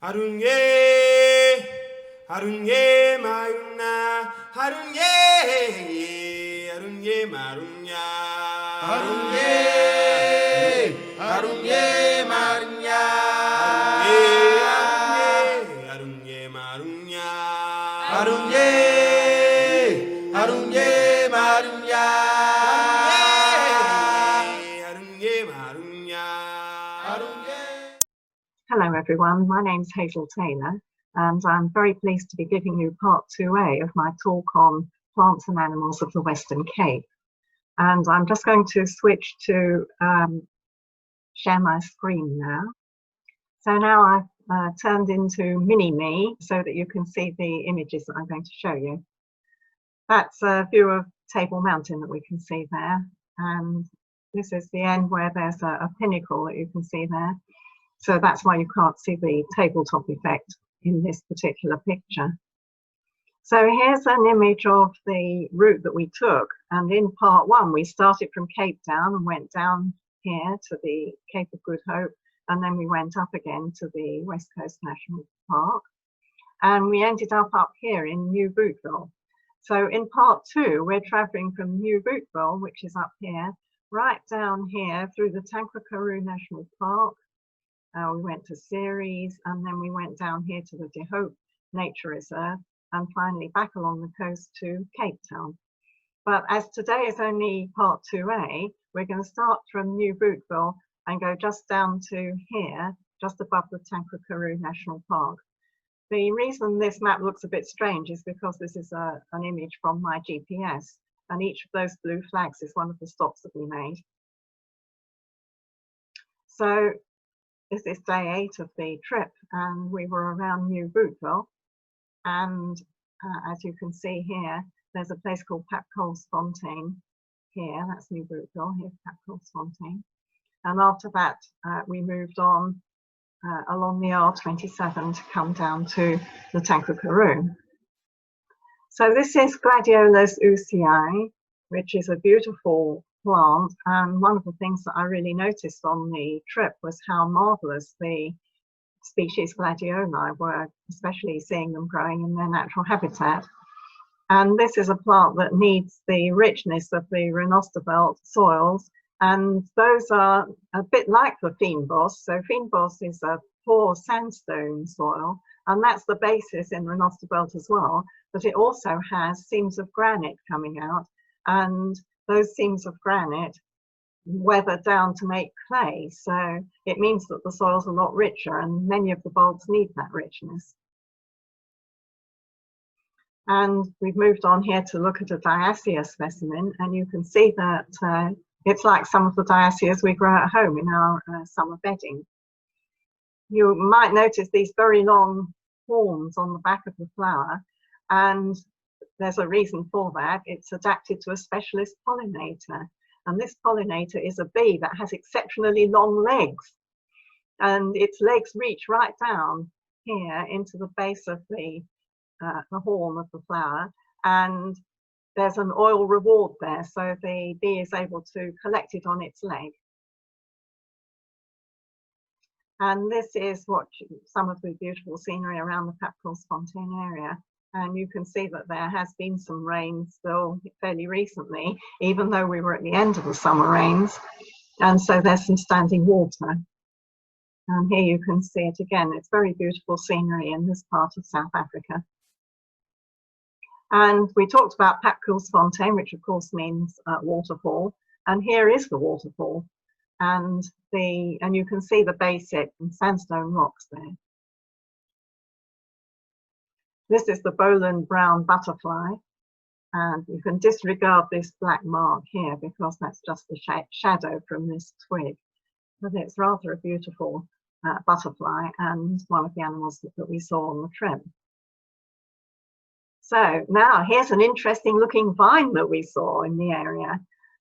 Harunye, harunye mayuna, harunye, harunye marunya, harunye, harunye marunya, harunye marunya, harunye, harunye marunya, harunye marunya. Hello everyone, my name's Hazel Taylor and I'm very pleased to be giving you part 2A of my talk on plants and animals of the Western Cape. And I'm just going to switch to share my screen now. So now I've turned into mini-me so that you can see the images that I'm going to show you. That's a view of Table Mountain that we can see there. And this is the end where there's a pinnacle that you can see there. So that's why you can't see the tabletop effect in this particular picture. So here's an image of the route that we took. And in part 1, we started from Cape Town and went down here to the Cape of Good Hope. And then we went up again to the West Coast National Park. And we ended up here in Nieuwoudtville. So in part 2, we're traveling from Nieuwoudtville, which is up here, right down here through the Tanqua Karoo National Park. We went to Ceres, and then we went down here to the De Hope Nature Reserve, and finally back along the coast to Cape Town. But as today is only part 2A, we're going to start from Nieuwoudtville and go just down to here, just above the Tanqua Karoo National Park. The reason this map looks a bit strange is because this is an image from my GPS, and each of those blue flags is one of the stops that we made. So this is day 8 of the trip, and we were around Nieuwoudtville. And as you can see here, there's a place called Fontaine here. That's Nieuwoudtville. Here's Fontaine. And after that, we moved on along the R27 to come down to the Tanqua Karoo. So this is Gladiolus usii, which is a beautiful plant, and one of the things that I really noticed on the trip was how marvelous the species gladioli were, especially seeing them growing in their natural habitat. And this is a plant that needs the richness of the Renosterbelt soils, and those are a bit like the fynbos. So fynbos is a poor sandstone soil, and that's the basis in Renosterbelt as well, but it also has seams of granite coming out, and those seams of granite weather down to make clay. So it means that the soil's a lot richer, and many of the bulbs need that richness. And we've moved on here to look at a diacia specimen, and you can see that it's like some of the diacias we grow at home in our summer bedding. You might notice these very long horns on the back of the flower, and there's a reason for that. It's adapted to a specialist pollinator, and this pollinator is a bee that has exceptionally long legs, and its legs reach right down here into the base of the horn of the flower, and there's an oil reward there, so the bee is able to collect it on its leg. And this is what some of the beautiful scenery around the Fontaine area. And you can see that there has been some rain still fairly recently, even though we were at the end of the summer rains. And so there's some standing water. And here you can see it again. It's very beautiful scenery in this part of South Africa. And we talked about Fontaine, which of course means waterfall. And here is the waterfall. And you can see the basic sandstone rocks there. This is the Boland brown butterfly, and you can disregard this black mark here because that's just the shadow from this twig. But it's rather a beautiful butterfly, and one of the animals that we saw on the trip. So now here's an interesting looking vine that we saw in the area.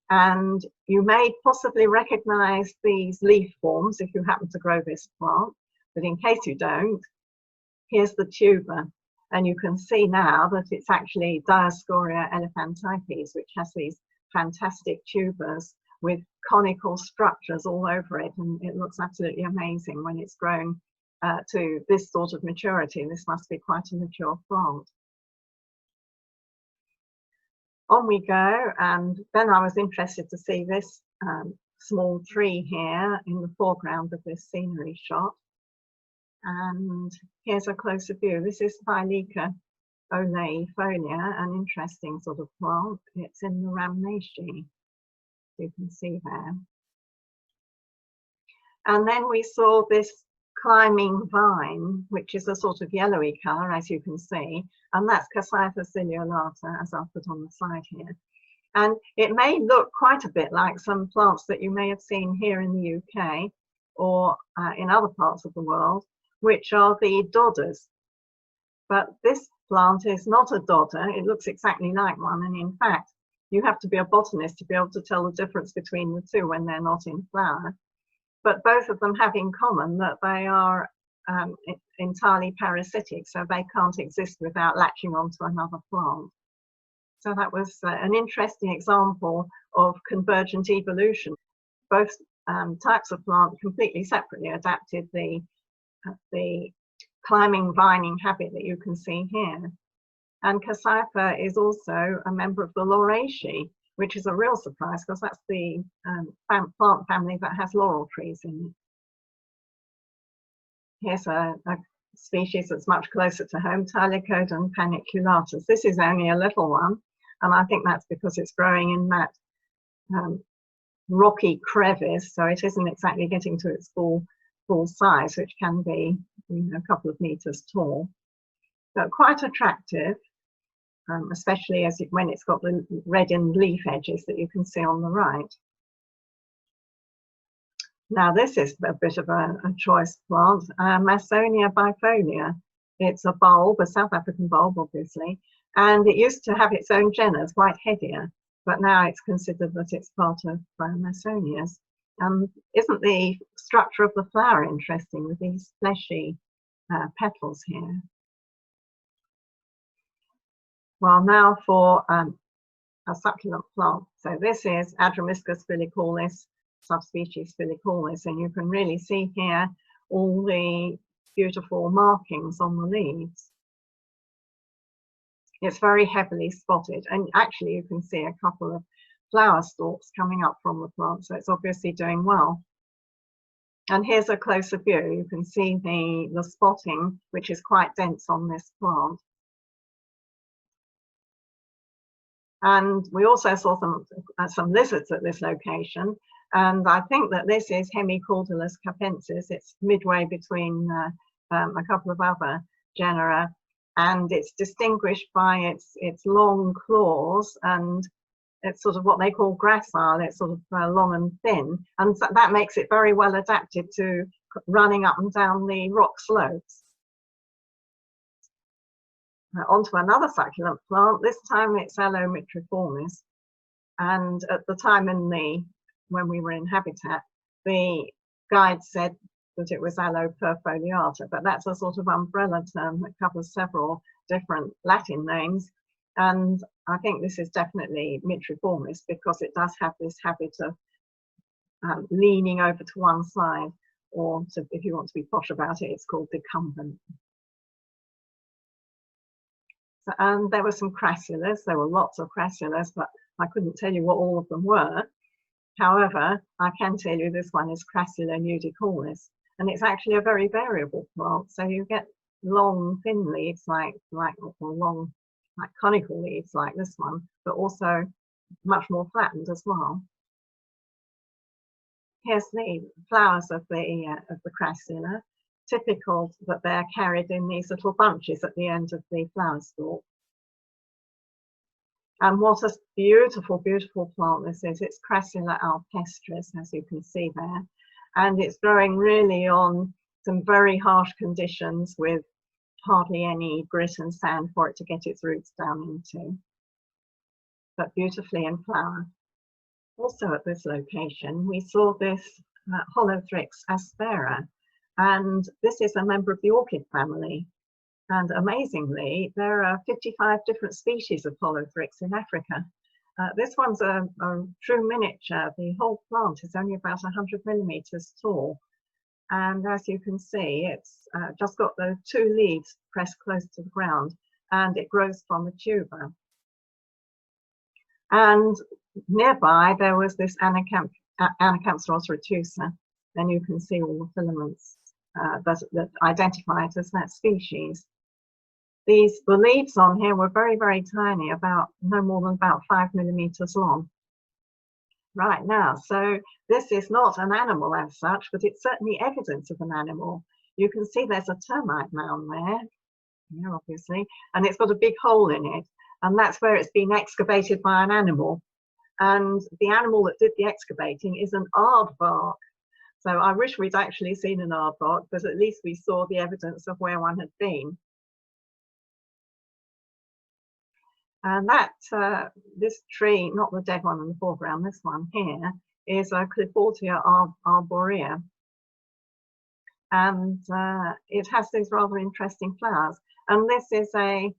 And you may possibly recognize these leaf forms if you happen to grow this plant, but in case you don't, here's the tuber. And you can see now that it's actually Dioscorea elephantites, which has these fantastic tubers with conical structures all over it, and it looks absolutely amazing when it's grown to this sort of maturity. This must be quite a mature plant. On we go, and then I was interested to see this small tree here in the foreground of this scenery shot. And here's a closer view. This is Thylica oleifolia, an interesting sort of plant. It's in the Rhamnaceae, you can see there. And then we saw this climbing vine, which is a sort of yellowy colour, as you can see, and that's Cassia ciliolata, as I'll put on the slide here. And it may look quite a bit like some plants that you may have seen here in the UK or in other parts of the world, which are the dodders. But this plant is not a dodder. It looks exactly like one, and in fact, you have to be a botanist to be able to tell the difference between the two when they're not in flower. But both of them have in common that they are entirely parasitic, so they can't exist without latching onto another plant. So that was an interesting example of convergent evolution. Both types of plant completely separately adapted the climbing vining habit that you can see here. And Cassia is also a member of the Lauraceae, which is a real surprise because that's the plant family that has laurel trees in it. Here's a species that's much closer to home, Tylicodon paniculatus. This is only a little one, and I think that's because it's growing in that rocky crevice, so it isn't exactly getting to its full size, which can be, you know, a couple of meters tall, but quite attractive. Especially when it's got the reddened leaf edges that you can see on the right. Now this is a bit of a choice plant, Masonia bifolia. It's a bulb, a South African bulb obviously, and it used to have its own genus, Whiteheadia, but now it's considered that it's part of Masonias. Isn't the structure of the flower interesting with these fleshy petals here? Well, now for a succulent plant. So this is Adromiscus filicalis, subspecies filicalis, and you can really see here all the beautiful markings on the leaves. It's very heavily spotted, and actually you can see a couple of flower stalks coming up from the plant, so it's obviously doing well. And here's a closer view. You can see the spotting, which is quite dense on this plant. And we also saw some lizards at this location, and I think that this is Hemicaudulus capensis. It's midway between a couple of other genera, and it's distinguished by its long claws, and it's sort of what they call gracile. It's sort of long and thin, and so that makes it very well adapted to running up and down the rock slopes. Onto another succulent plant. This time it's Aloe mitriformis, and at the time when we were in habitat, the guide said that it was Aloe perfoliata, but that's a sort of umbrella term that covers several different Latin names, and I think this is definitely mitriformis because it does have this habit of leaning over to one side, or if you want to be posh about it, it's called decumbent. And there were some crassulas. There were lots of crassulas, but I couldn't tell you what all of them were. However, I can tell you this one is Crassula nudicornis, and it's actually a very variable plant. So you get long, thin leaves or long, like conical leaves like this one, but also much more flattened as well. Here's the flowers of the crassula. Typical that they're carried in these little bunches at the end of the flower stalk. And what a beautiful, beautiful plant this is. It's Crassula alpestris, as you can see there. And it's growing really on some very harsh conditions with hardly any grit and sand for it to get its roots down into. But beautifully in flower. Also at this location, we saw this Holothrix aspera. And this is a member of the orchid family. And amazingly, there are 55 different species of Holothrix in Africa. This one's a true miniature. The whole plant is only about 100 millimeters tall. And as you can see, it's just got the 2 leaves pressed close to the ground, and it grows from a tuber. And nearby there was this Anacampsaros retusa, and you can see all the filaments that identify it as that species. The leaves on here were very, very tiny, about no more than about 5 millimeters long. Right now, so this is not an animal as such, but it's certainly evidence of an animal. You can see there's a termite mound there, obviously, and it's got a big hole in it, and that's where it's been excavated by an animal. And the animal that did the excavating is an aardvark. So I wish we'd actually seen an aardvark, but at least we saw the evidence of where one had been. And that, this tree, not the dead one in the foreground, this one here, is a Clifortia arborea. And it has these rather interesting flowers. And this is a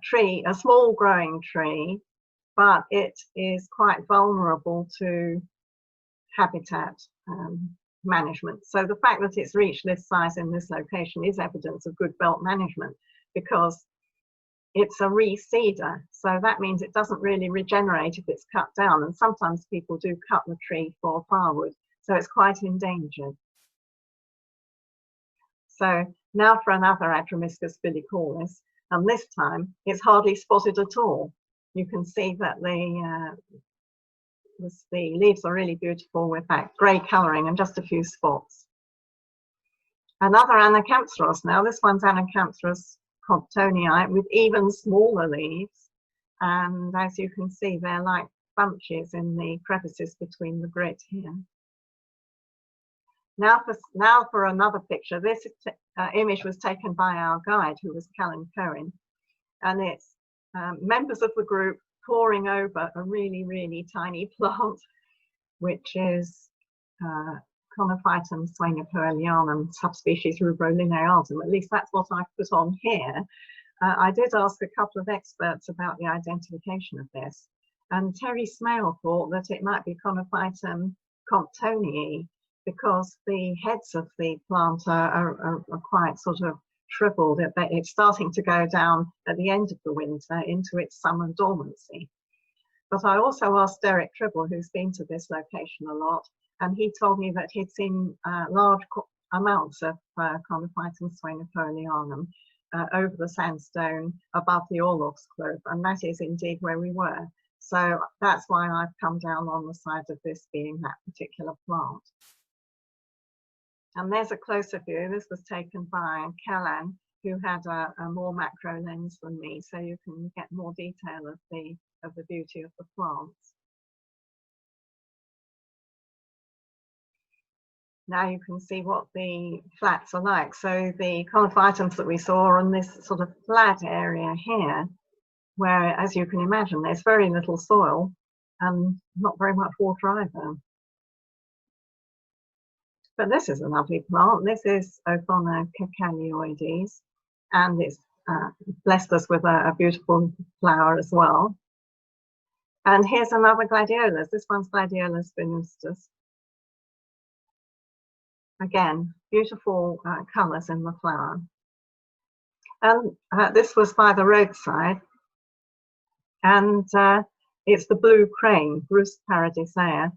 tree, a small growing tree, but it is quite vulnerable to habitat management. So the fact that it's reached this size in this location is evidence of good belt management, because it's a reseeder, so that means it doesn't really regenerate if it's cut down, and sometimes people do cut the tree for firewood, so it's quite endangered. So now for another Atromyscus filicalis, and this time it's hardly spotted at all. You can see that the leaves are really beautiful with that grey colouring and just a few spots. Another Anacampsaros now, this one's Anacampsaros comptonii with even smaller leaves, and as you can see they're like bunches in the crevices between the grit here. Now for another picture. This image was taken by our guide, who was Callan Cohen, and it's members of the group poring over a really, really tiny plant, which is Conophytum swainopoelianum, subspecies rubrolineatum. At least that's what I've put on here. I did ask a couple of experts about the identification of this, and Terry Smale thought that it might be Conophytum comptonii, because the heads of the plant are quite sort of shriveled. It's starting to go down at the end of the winter into its summer dormancy. But I also asked Derek Tribble, who's been to this location a lot, and he told me that he'd seen large amounts of Conophytum swainopoelianum over the sandstone above the Orloffskloof, and that is indeed where we were. So that's why I've come down on the side of this being that particular plant. And there's a closer view. This was taken by Callan, who had a more macro lens than me, so you can get more detail of the beauty of the plants. Now you can see what the flats are like. So the Conophytums that we saw are on this sort of flat area here, where, as you can imagine, there's very little soil and not very much water either. But this is a lovely plant. This is Othona cacalioides, and it's blessed us with a beautiful flower as well. And here's another gladiolus. This one's Gladiolus venustus. Again, beautiful colours in the flower. And this was by the roadside, and it's the blue crane, Brus paradisea.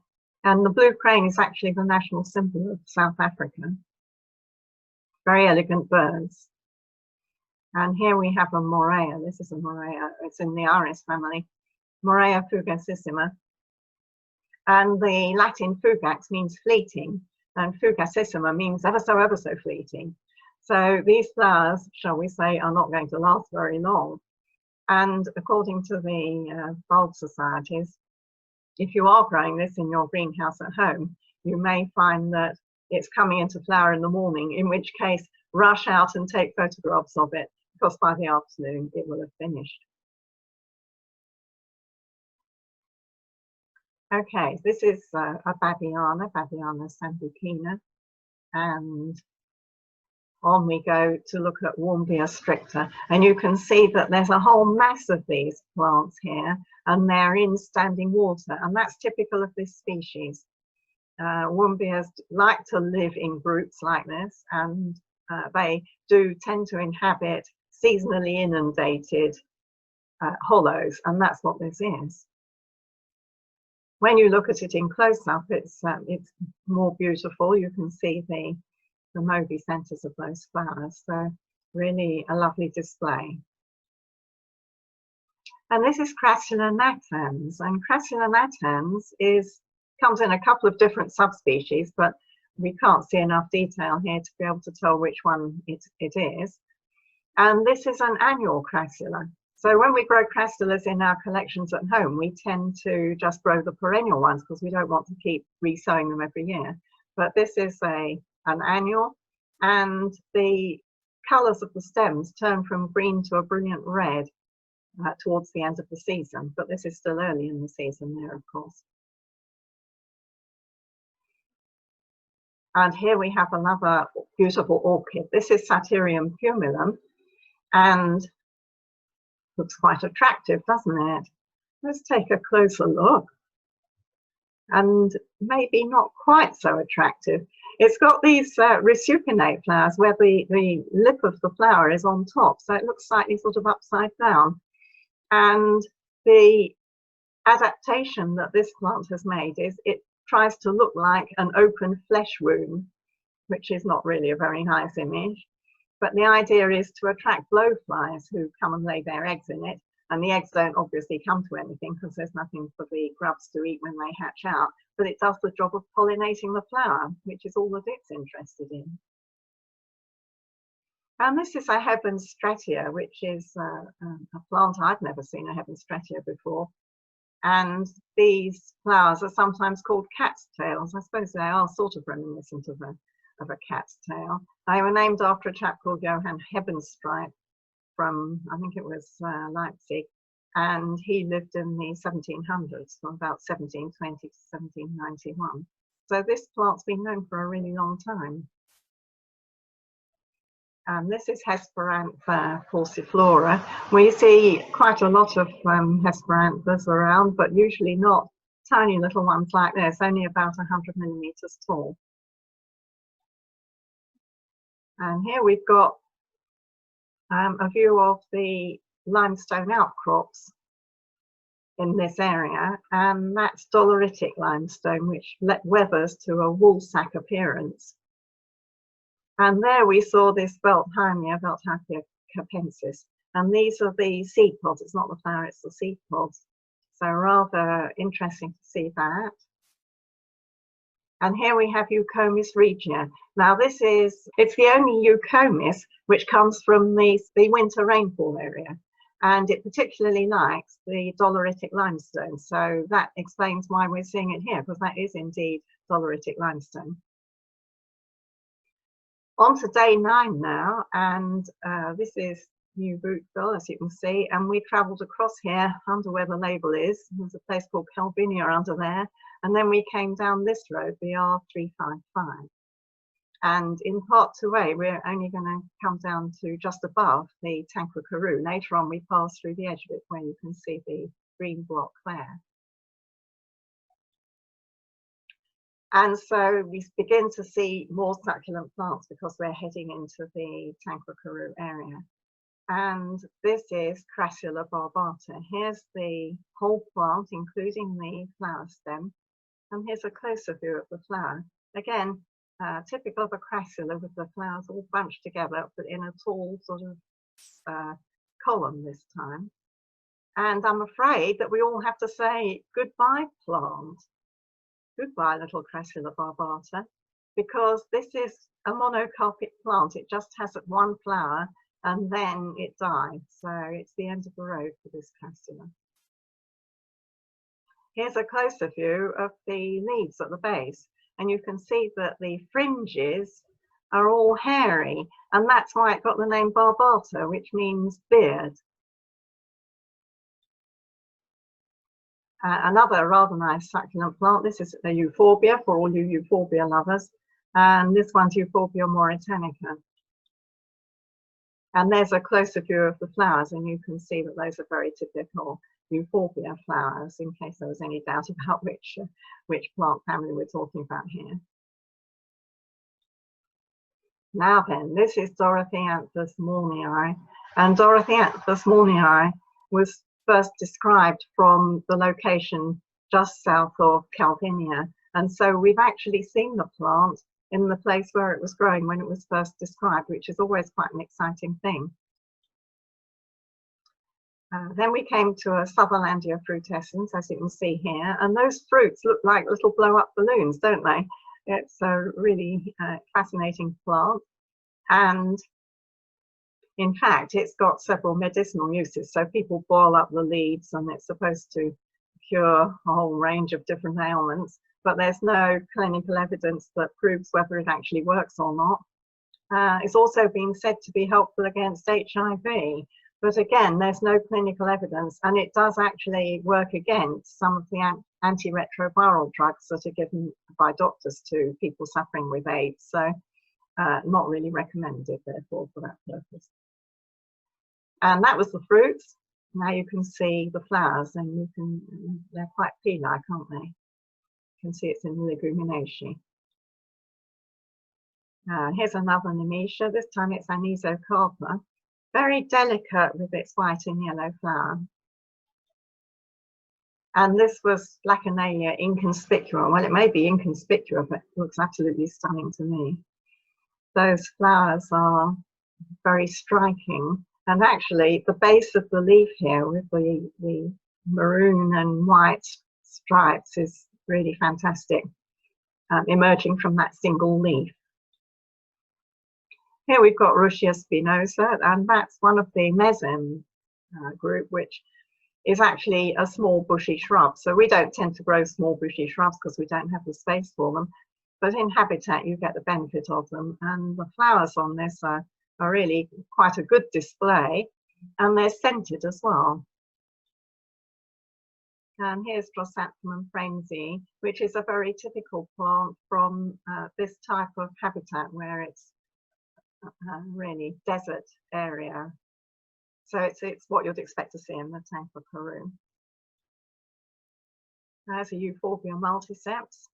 And the blue crane is actually the national symbol of South Africa. Very elegant birds. And here we have a Morea. This is a Morea. It's in the Iris family. Morea fugacissima. And the Latin fugax means fleeting, and fugacissima means ever so fleeting. So these flowers, shall we say, are not going to last very long. And according to the bulb societies, if you are growing this in your greenhouse at home, you may find that it's coming into flower in the morning, in which case rush out and take photographs of it, because by the afternoon it will have finished. Okay, this is a Babiana sambucina, and on we go to look at Warmbia stricta, and you can see that there's a whole mass of these plants here, and they're in standing water, and that's typical of this species. Wombias like to live in groups like this, and they do tend to inhabit seasonally inundated hollows, and that's what this is. When you look at it in close-up, it's more beautiful. You can see the mauve centers of those flowers, so really a lovely display. And this is Crassula natans, and Crassula natans comes in a couple of different subspecies, but we can't see enough detail here to be able to tell which one it is. And this is an annual Crassula. So when we grow crassulas in our collections at home, we tend to just grow the perennial ones because we don't want to keep resowing them every year. But this is an annual, and the colours of the stems turn from green to a brilliant red towards the end of the season. But this is still early in the season there, of course. And here we have another beautiful orchid. This is Satyrium pumilum, and looks quite attractive, doesn't it? Let's take a closer look. And maybe not quite so attractive. It's got these rasucinate flowers where the lip of the flower is on top, so it looks slightly sort of upside down. And the adaptation that this plant has made is it tries to look like an open flesh wound, which is not really a very nice image. But the idea is to attract blowflies who come and lay their eggs in it. And the eggs don't obviously come to anything because there's nothing for the grubs to eat when they hatch out. But it does the job of pollinating the flower, which is all that it's interested in. And this is a Hebenstratia, which is a plant I've never seen a Hebenstratia before. And these flowers are sometimes called cat's tails. I suppose they are sort of reminiscent of a cat's tail. They were named after a chap called Johann Hebenstreit from, I think it was Leipzig, and he lived in the 1700s, from about 1720 to 1791. So this plant's been known for a really long time. And this is Hesperantha falciflora. We see quite a lot of Hesperanthas around, but usually not tiny little ones like this, only about 100 millimeters tall. And here we've got a view of the limestone outcrops in this area, and that's doleritic limestone, which weathers to a woolsack appearance. And there we saw this Veltheimia capensis, and these are the seed pods. It's not the flower, it's the seed pods. So rather interesting to see that. And here we have Eucomis regia. Now it's the only Eucomis which comes from the winter rainfall area. And it particularly likes the doleritic limestone. So that explains why we're seeing it here, because that is indeed doleritic limestone. On to day 9 now, and this is Nieuwoudtville, as you can see, and we travelled across here under where the label is. There's a place called Calvinia under there, and then we came down this road, the R355. And in part 2A, we're only going to come down to just above the Tanqua Karoo. Later on, we pass through the edge of it where you can see the green block there. And so we begin to see more succulent plants because we're heading into the Tanqua Karoo area. And this is Crassula barbata. Here's the whole plant, including the flower stem. And here's a closer view of the flower. Again, typical of a crassula with the flowers all bunched together, but in a tall sort of column this time. And I'm afraid that we all have to say goodbye, plant. Goodbye, little Crassula barbata, because this is a monocarpic plant. It just has one flower and then it dies. So it's the end of the road for this Crassula. Here's a closer view of the leaves at the base, and you can see that the fringes are all hairy, and that's why it got the name barbata, which means beard. Another rather nice succulent plant. This is a euphorbia for all you euphorbia lovers, and this one's Euphorbia mauritanica. And there's a closer view of the flowers, and you can see that those are very typical. euphorbia flowers, in case there was any doubt about which plant family we're talking about here. Now then, this is Dorothianthus mornii, and Dorothianthus mornii was first described from the location just south of Calvinia, and so we've actually seen the plant in the place where it was growing when it was first described, which is always quite an exciting thing. Then we came to a Sutherlandia frutescens, as you can see here, and those fruits look like little blow-up balloons, don't they? It's a really fascinating plant, and in fact it's got several medicinal uses. So people boil up the leaves and it's supposed to cure a whole range of different ailments, but there's no clinical evidence that proves whether it actually works or not. It's also been said to be helpful against HIV, but again, there's no clinical evidence, and it does actually work against some of the antiretroviral drugs that are given by doctors to people suffering with AIDS. So not really recommended, therefore, for that purpose. And that was the fruits. Now you can see the flowers, and they're quite pea-like, aren't they? You can see it's in leguminaceae. Here's another nemesia. This time it's anisocarpa. Very delicate with its white and yellow flower. And this was Laconalia inconspicua. Well, it may be inconspicuous, but it looks absolutely stunning to me. Those flowers are very striking. And actually, the base of the leaf here with the maroon and white stripes is really fantastic, emerging from that single leaf. Here we've got Ruchia spinosa, and that's one of the mesem group, which is actually a small bushy shrub. So we don't tend to grow small bushy shrubs because we don't have the space for them. But in habitat, you get the benefit of them. And the flowers on this are really quite a good display, and they're scented as well. And here's Drosanthem framesii, which is a very typical plant from this type of habitat where it's really desert area. So it's what you'd expect to see in the Tanqua Karoo. There's a Euphorbia multiceps,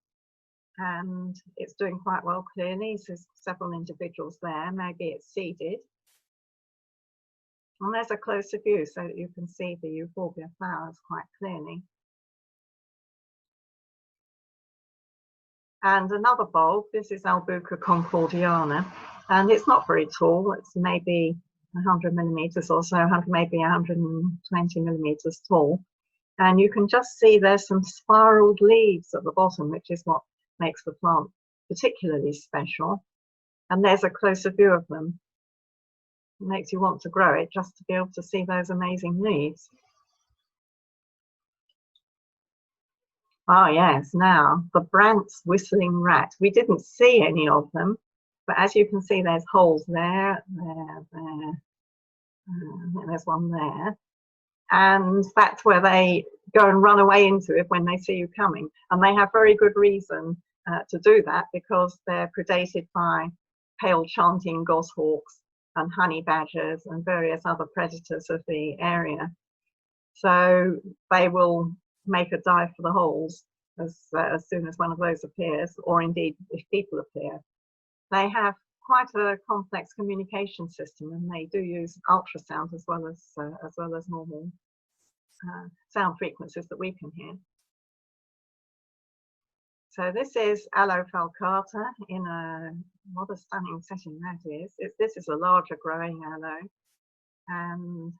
and it's doing quite well clearly. So there's several individuals there, maybe it's seeded. And there's a closer view so that you can see the Euphorbia flowers quite clearly. And another bulb, this is Albuca concordiana, and it's not very tall. It's maybe 100 millimeters or so, maybe 120 millimeters tall. And you can just see there's some spiraled leaves at the bottom, which is what makes the plant particularly special. And there's a closer view of them. It makes you want to grow it just to be able to see those amazing leaves. Oh yes, now the Brandt's whistling rat. We didn't see any of them, but as you can see, there's holes there, there's one there. And that's where they go and run away into it when they see you coming. And they have very good reason to do that, because they're predated by pale chanting goshawks and honey badgers and various other predators of the area. So they will make a dive for the holes as soon as one of those appears, or indeed if people appear. They have quite a complex communication system, and they do use ultrasound as well as normal sound frequencies that we can hear. So this is Aloe falcata in what a stunning setting that is. This is a larger growing aloe, and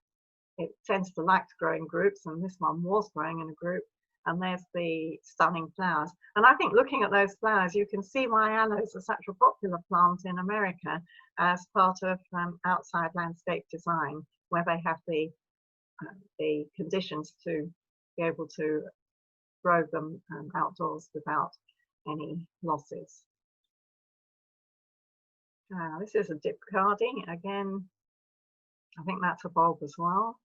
it tends to like to grow in groups, and this one was growing in a group. And there's the stunning flowers. And I think looking at those flowers, you can see why aloes are such a popular plant in America as part of outside landscape design, where they have the conditions to be able to grow them outdoors without any losses. This is a Dipcardi. Again, I think that's a bulb as well.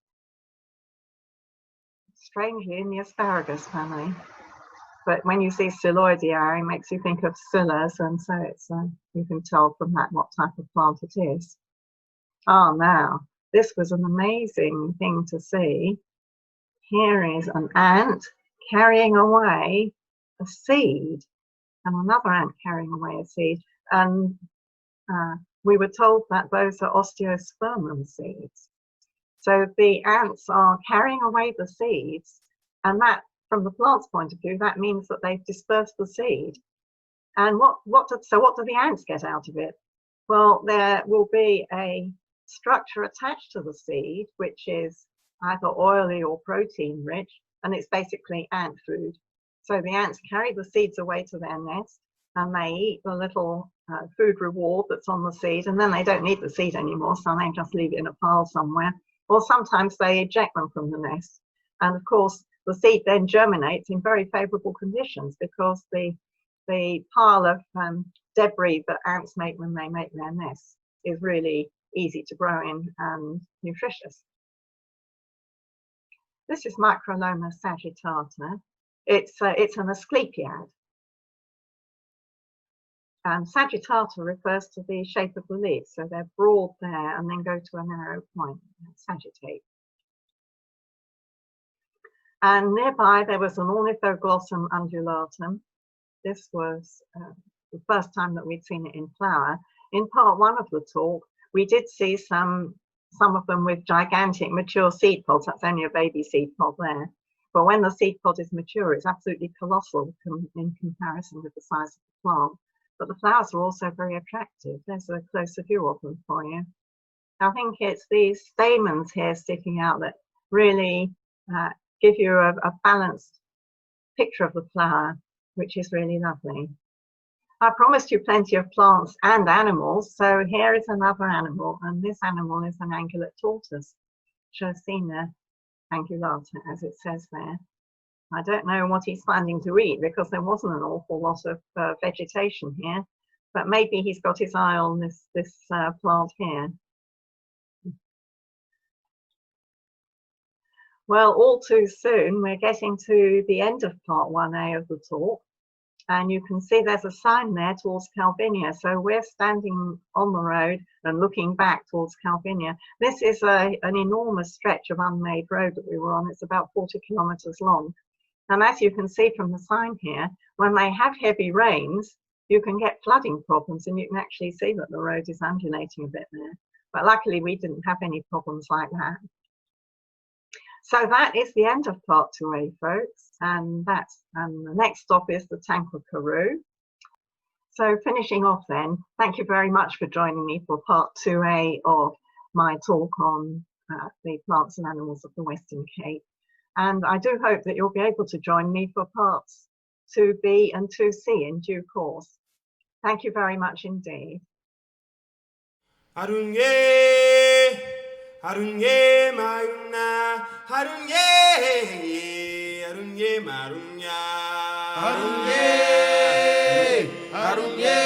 Strangely in the asparagus family, but when you see Psiloidea, it makes you think of scillas, and so it's you can tell from that what type of plant it is. Oh, now this was an amazing thing to see. here is an ant carrying away a seed, and another ant carrying away a seed. And we were told that those are osteospermum seeds. So the ants are carrying away the seeds, and that, from the plant's point of view, that means that they've dispersed the seed. And what do the ants get out of it? Well, there will be a structure attached to the seed, which is either oily or protein rich, and it's basically ant food. So the ants carry the seeds away to their nest, and they eat the little food reward that's on the seed, and then they don't need the seed anymore, so they just leave it in a pile somewhere. Or sometimes they eject them from the nest. And of course, the seed then germinates in very favorable conditions, because the pile of debris that ants make when they make their nests is really easy to grow in and nutritious. This is Microloma sagittata. It's an Asclepiad. Sagittata refers to the shape of the leaves, so they're broad there and then go to a narrow point, sagittate. And nearby there was an Ornithoglossum undulatum. This was the first time that we'd seen it in flower. In part one of the talk, we did see some of them with gigantic mature seed pods. That's only a baby seed pod there. But when the seed pod is mature, it's absolutely colossal in comparison with the size of the plant. But the flowers are also very attractive. There's a closer view of them for you. I think it's these stamens here sticking out that really give you a balanced picture of the flower, which is really lovely. I promised you plenty of plants and animals, so here is another animal, and this animal is an angulate tortoise, Chercina angulata, as it says there. I don't know what he's planning to eat, because there wasn't an awful lot of vegetation here, but maybe he's got his eye on this plant here. Well, all too soon, we're getting to the end of part 1A of the talk, and you can see there's a sign there towards Calvinia. So we're standing on the road and looking back towards Calvinia. This is an enormous stretch of unmade road that we were on. It's about 40 kilometers long. And as you can see from the sign here, when they have heavy rains, you can get flooding problems, and you can actually see that the road is undulating a bit there. But luckily we didn't have any problems like that. So that is the end of part 2A, folks, and the next stop is the Tanqua Karoo. So finishing off then, thank you very much for joining me for part 2A of my talk on the plants and animals of the Western Cape. And I do hope that you'll be able to join me for parts 2B and 2C in due course. Thank you very much indeed. Harunye, harunye mayuna, harunye, harunye marunya, harunye, harunye.